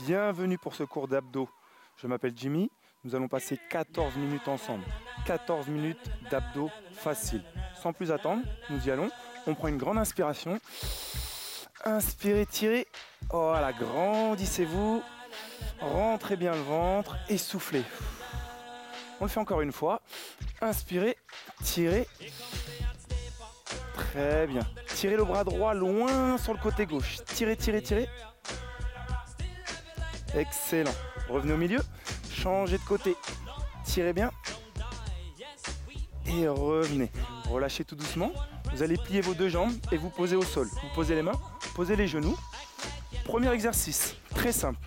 Bienvenue pour ce cours d'abdos. Je m'appelle Jimmy. Nous allons passer 14 minutes ensemble. 14 minutes d'abdos faciles. Sans plus attendre, nous y allons. On prend une grande inspiration. Inspirez, tirez. Voilà, grandissez-vous. Rentrez bien le ventre et soufflez. On le fait encore une fois. Inspirez, tirez. Très bien. Tirez le bras droit loin sur le côté gauche. Tirez, tirez, tirez. Excellent. Revenez au milieu. Changez de côté. Tirez bien. Et revenez. Relâchez tout doucement. Vous allez plier vos deux jambes et vous posez au sol. Vous posez les mains, posez les genoux. Premier exercice, très simple.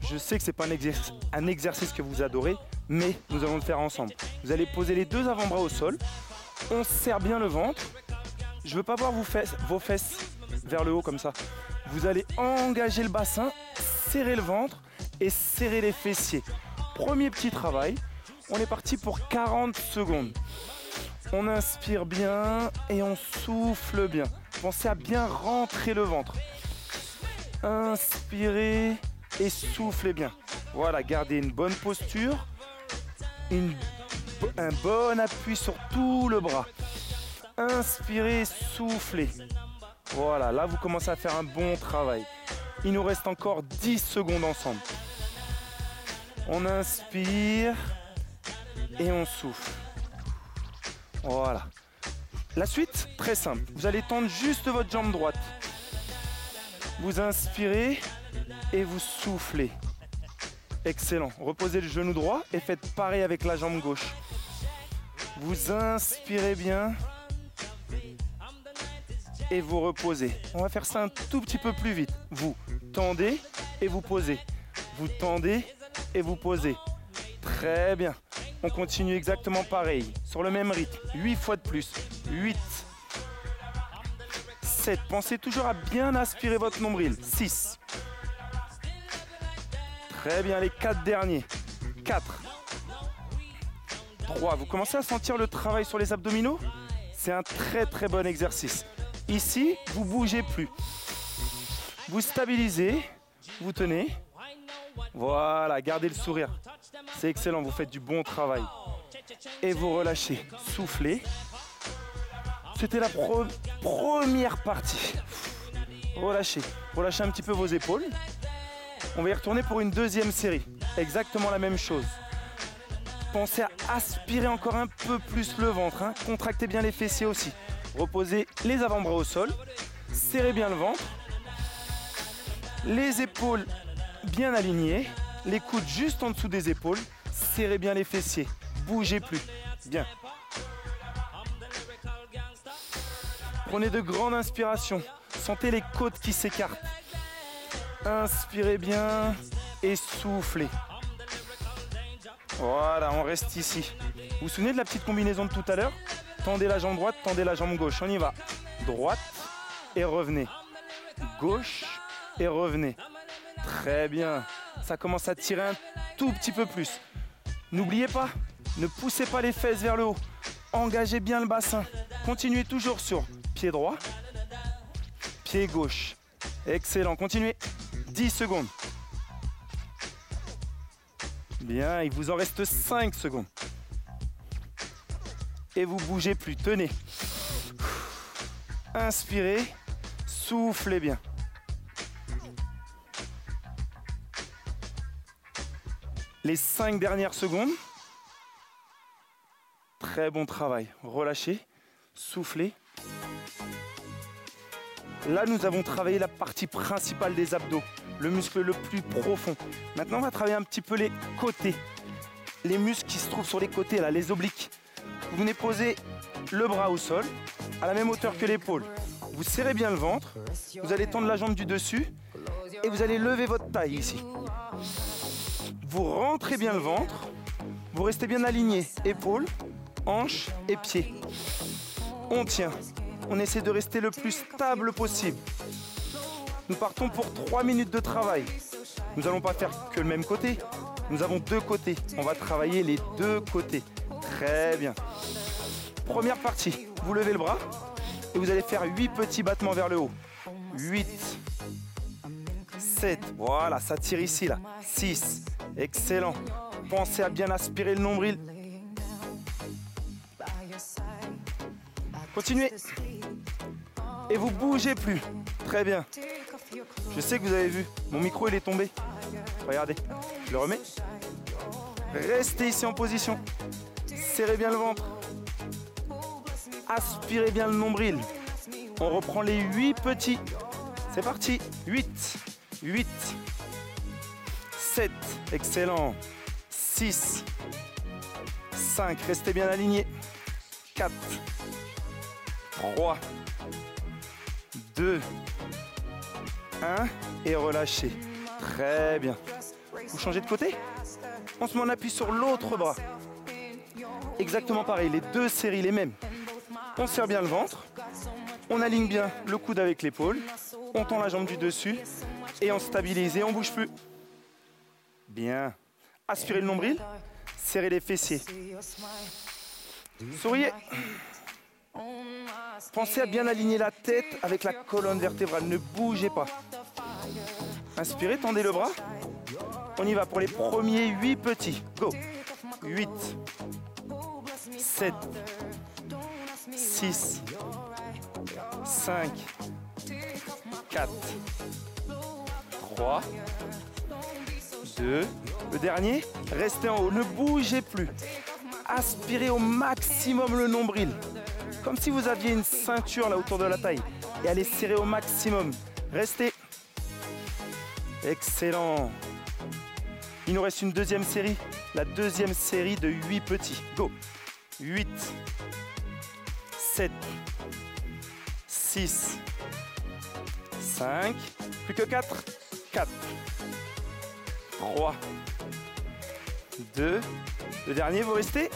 Je sais que ce n'est pas un exercice que vous adorez, mais nous allons le faire ensemble. Vous allez poser les deux avant-bras au sol. On serre bien le ventre. Je ne veux pas voir vos fesses vers le haut comme ça. Vous allez engager le bassin, serrer le ventre et serrer les fessiers. Premier petit travail. On est parti pour 40 secondes. On inspire bien et on souffle bien. Pensez à bien rentrer le ventre. Inspirez et soufflez bien. Voilà, gardez une bonne posture. Un bon appui sur tout le bras. Inspirez, soufflez. Voilà, là vous commencez à faire un bon travail. Il nous reste encore 10 secondes ensemble. On inspire et on souffle. Voilà. La suite, très simple. Vous allez tendre juste votre jambe droite. Vous inspirez et vous soufflez. Excellent. Reposez le genou droit et faites pareil avec la jambe gauche. Vous inspirez bien et vous reposez. On va faire ça un tout petit peu plus vite. Vous tendez et vous posez. Vous tendez et vous posez. Très bien. On continue exactement pareil, sur le même rythme. 8 fois de plus. 8. 7. Pensez toujours à bien aspirer votre nombril. 6. Très bien, les 4 derniers. 4. 3. Vous commencez à sentir le travail sur les abdominaux? C'est un très très bon exercice. Ici, vous ne bougez plus. Vous stabilisez, vous tenez. Voilà, gardez le sourire. C'est excellent, vous faites du bon travail. Et vous relâchez, soufflez. C'était la première partie. Relâchez, relâchez un petit peu vos épaules. On va y retourner pour une deuxième série. Exactement la même chose. Pensez à aspirer encore un peu plus le ventre. Contractez bien les fessiers aussi. Reposez les avant-bras au sol. Serrez bien le ventre. Les épaules bien alignées. Les coudes juste en dessous des épaules. Serrez bien les fessiers. Bougez plus. Bien. Prenez de grandes inspirations. Sentez les côtes qui s'écartent. Inspirez bien et soufflez. Voilà, on reste ici. Vous vous souvenez de la petite combinaison de tout à l'heure? Tendez la jambe droite, tendez la jambe gauche. On y va. Droite et revenez. Gauche et revenez. Très bien. Ça commence à tirer un tout petit peu plus. N'oubliez pas, ne poussez pas les fesses vers le haut. Engagez bien le bassin. Continuez toujours sur pied droit, pied gauche. Excellent, continuez. 10 secondes. Bien, il vous en reste 5 secondes. Et vous bougez plus, tenez. Inspirez, soufflez bien. Les 5 dernières secondes. Très bon travail. Relâchez, soufflez. Là, nous avons travaillé la partie principale des abdos, le muscle le plus profond. Maintenant, on va travailler un petit peu les côtés. Les muscles qui se trouvent sur les côtés, là, les obliques. Vous venez poser le bras au sol, à la même hauteur que l'épaule. Vous serrez bien le ventre. Vous allez tendre la jambe du dessus et vous allez lever votre taille ici. Vous rentrez bien le ventre. Vous restez bien aligné, épaules, hanches et pieds. On tient. On essaie de rester le plus stable possible. Nous partons pour 3 minutes de travail. Nous n'allons pas faire que le même côté. Nous avons 2 côtés. On va travailler les 2 côtés. Très bien. Première partie. Vous levez le bras et vous allez faire 8 petits battements vers le haut. 8, 7. Voilà, ça tire ici, là. 6. Excellent. Pensez à bien aspirer le nombril. Continuez. Et vous bougez plus. Très bien. Je sais que vous avez vu, mon micro il est tombé. Regardez, je le remets. Restez ici en position. Serrez bien le ventre. Aspirez bien le nombril. On reprend les 8 petits. C'est parti. 8, 8, 7, excellent. 6, 5, restez bien alignés. 4, 3, 2, 1 et relâchez. Très bien. Vous changez de côté. On se met en appui sur l'autre bras. Exactement pareil, les deux séries les mêmes. On serre bien le ventre. On aligne bien le coude avec l'épaule. On tend la jambe du dessus et on stabilise et on ne bouge plus. Bien. Aspirez le nombril. Serrez les fessiers. Souriez. Pensez à bien aligner la tête avec la colonne vertébrale. Ne bougez pas. Inspirez, tendez le bras. On y va pour les premiers 8 petits. Go. 8, 7, 6, 5, 4, 3, 2, le dernier, restez en haut, ne bougez plus. Aspirez au maximum le nombril, comme si vous aviez une ceinture là autour de la taille. Et allez serrer au maximum. Restez. Excellent. Il nous reste une deuxième série, la deuxième série de 8 petits. Go. 8, 7, 6, 5, plus que 4, 4, 3, 2, le dernier, vous restez.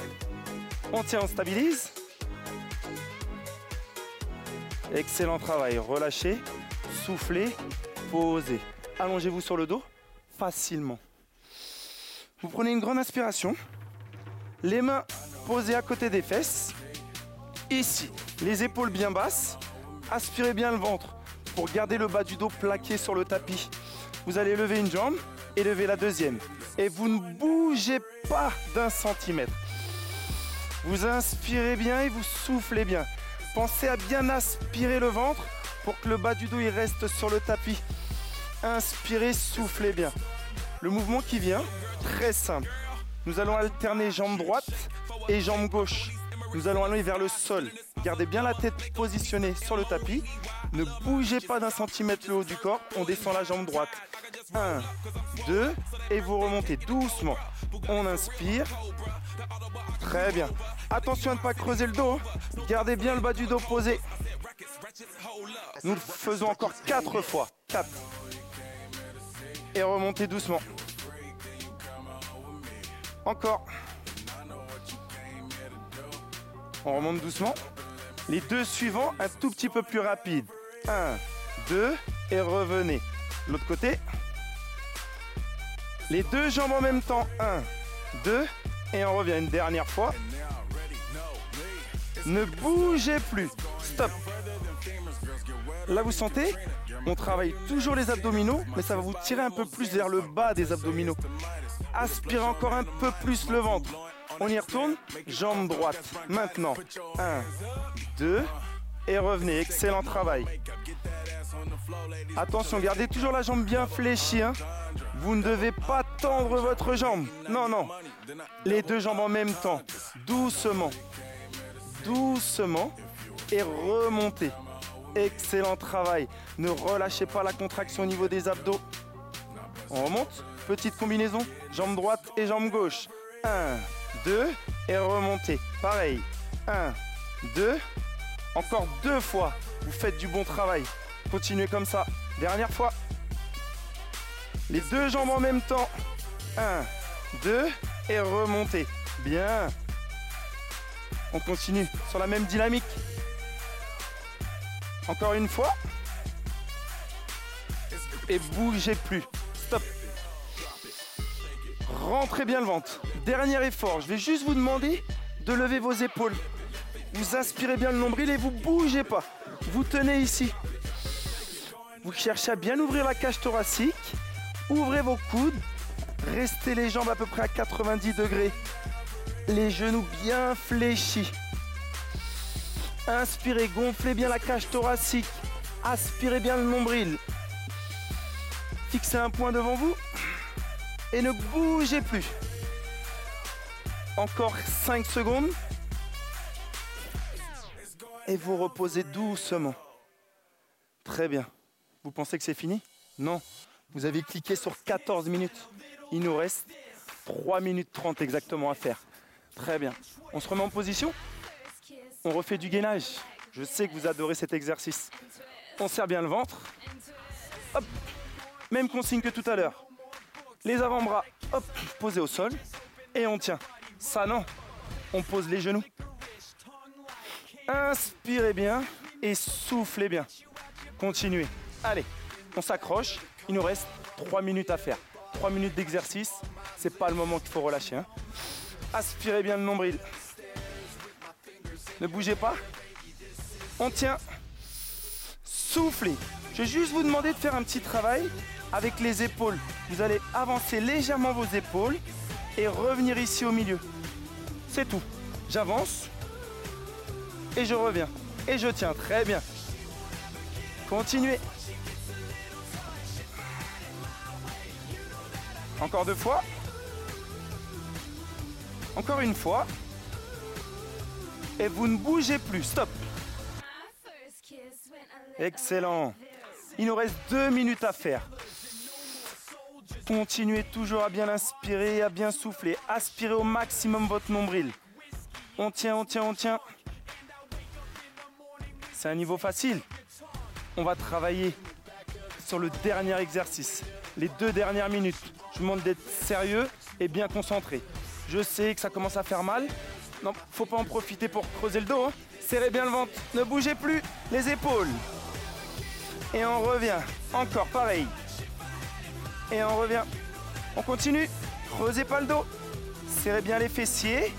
On tient, on stabilise. Excellent travail, relâchez, soufflez, posez. Allongez-vous sur le dos, facilement. Vous prenez une grande inspiration, les mains posées à côté des fesses. Ici, les épaules bien basses, aspirez bien le ventre pour garder le bas du dos plaqué sur le tapis. Vous allez lever une jambe et lever la deuxième. Et vous ne bougez pas d'1 centimètre. Vous inspirez bien et vous soufflez bien. Pensez à bien aspirer le ventre pour que le bas du dos il reste sur le tapis. Inspirez, soufflez bien. Le mouvement qui vient, très simple. Nous allons alterner jambe droite et jambe gauche. Nous allons aller vers le sol. Gardez bien la tête positionnée sur le tapis. Ne bougez pas d'1 centimètre le haut du corps. On descend la jambe droite. 1, 2, et vous remontez doucement. On inspire. Très bien. Attention à ne pas creuser le dos. Gardez bien le bas du dos posé. Nous le faisons encore 4 fois. 4. Et remontez doucement. Encore. On remonte doucement. Les deux suivants, un tout petit peu plus rapide. 1, 2, et revenez. L'autre côté. Les deux jambes en même temps. 1, 2, et on revient une dernière fois. Ne bougez plus. Stop. Là, vous sentez, on travaille toujours les abdominaux, mais ça va vous tirer un peu plus vers le bas des abdominaux. Aspirez encore un peu plus le ventre. On y retourne. Jambe droite. Maintenant. 1, 2, et revenez. Excellent travail. Attention, gardez toujours la jambe bien fléchie. Hein. Vous ne devez pas tendre votre jambe. Non, non. Les deux jambes en même temps. Doucement. Doucement. Et remontez. Excellent travail. Ne relâchez pas la contraction au niveau des abdos. On remonte. Petite combinaison. Jambe droite et jambe gauche. 1, 2, et remontez. Pareil. 1, 2. Encore 2 fois. Vous faites du bon travail. Continuez comme ça. Dernière fois. Les deux jambes en même temps. 1, 2, et remontez. Bien. On continue sur la même dynamique. Encore une fois. Et bougez plus. Stop. Rentrez bien le ventre. Dernier effort. Je vais juste vous demander de lever vos épaules. Vous aspirez bien le nombril et vous bougez pas. Vous tenez ici. Vous cherchez à bien ouvrir la cage thoracique. Ouvrez vos coudes. Restez les jambes à peu près à 90 degrés. Les genoux bien fléchis. Inspirez, gonflez bien la cage thoracique. Aspirez bien le nombril. Fixez un point devant vous. Et ne bougez plus. Encore 5 secondes. Et vous reposez doucement. Très bien. Vous pensez que c'est fini? Non. Vous avez cliqué sur 14 minutes. Il nous reste 3 minutes 30 exactement à faire. Très bien. On se remet en position. On refait du gainage. Je sais que vous adorez cet exercice. On serre bien le ventre. Hop. Même consigne que tout à l'heure. Les avant-bras, hop, posés au sol. Et on tient. Ça non. On pose les genoux. Inspirez bien et soufflez bien. Continuez. Allez, on s'accroche. Il nous reste 3 minutes à faire. 3 minutes d'exercice. C'est pas le moment qu'il faut relâcher. Hein. Aspirez bien le nombril. Ne bougez pas. On tient. Soufflez. Je vais juste vous demander de faire un petit travail avec les épaules. Vous allez avancer légèrement vos épaules et revenir ici au milieu. C'est tout. J'avance. Et je reviens. Et je tiens. Très bien. Continuez. Encore 2 fois. Encore une fois. Et vous ne bougez plus. Stop. Excellent. Il nous reste 2 minutes à faire. Continuez toujours à bien inspirer, à bien souffler. Aspirez au maximum votre nombril. On tient, on tient, on tient. C'est un niveau facile. On va travailler sur le dernier exercice. Les 2 dernières minutes. Je vous demande d'être sérieux et bien concentré. Je sais que ça commence à faire mal. Non, faut pas en profiter pour creuser le dos. Hein. Serrez bien le ventre. Ne bougez plus. Les épaules. Et on revient. Encore pareil. Et on revient. On continue. Creusez pas le dos. Serrez bien les fessiers.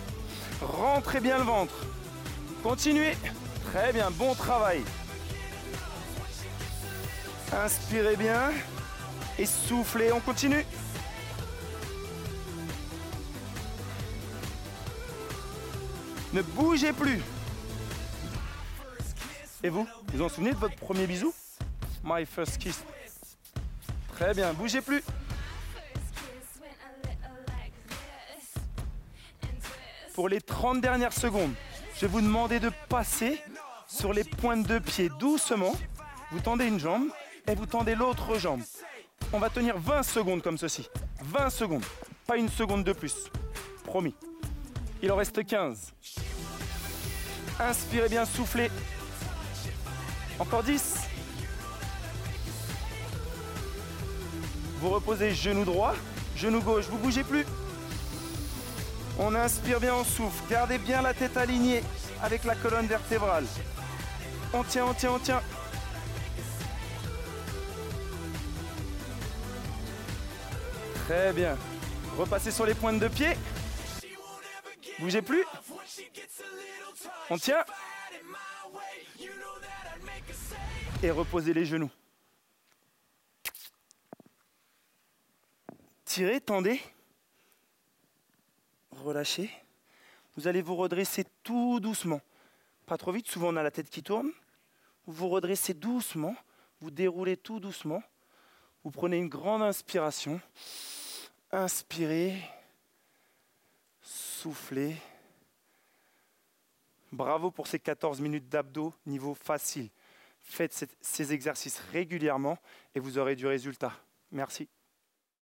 Rentrez bien le ventre. Continuez. Très bien. Bon travail. Inspirez bien. Et soufflez. On continue. Ne bougez plus. Et vous vous en souvenez de votre premier bisou? My first kiss. Très bien, bougez plus. Pour les 30 dernières secondes, je vais vous demander de passer sur les pointes de pied doucement. Vous tendez une jambe et vous tendez l'autre jambe. On va tenir 20 secondes comme ceci. 20 secondes, pas une seconde de plus. Promis. Il en reste 15. Inspirez bien, soufflez. Encore 10. Vous reposez genou droit, genou gauche, vous bougez plus. On inspire bien, on souffle. Gardez bien la tête alignée avec la colonne vertébrale. On tient, on tient, on tient. Très bien. Repassez sur les pointes de pied. Bougez plus. On tient. Et reposez les genoux. Tirez, tendez. Relâchez. Vous allez vous redresser tout doucement. Pas trop vite, souvent on a la tête qui tourne. Vous vous redressez doucement. Vous déroulez tout doucement. Vous prenez une grande inspiration. Inspirez. Soufflez. Bravo pour ces 14 minutes d'abdos, niveau facile. Faites ces exercices régulièrement et vous aurez du résultat. Merci.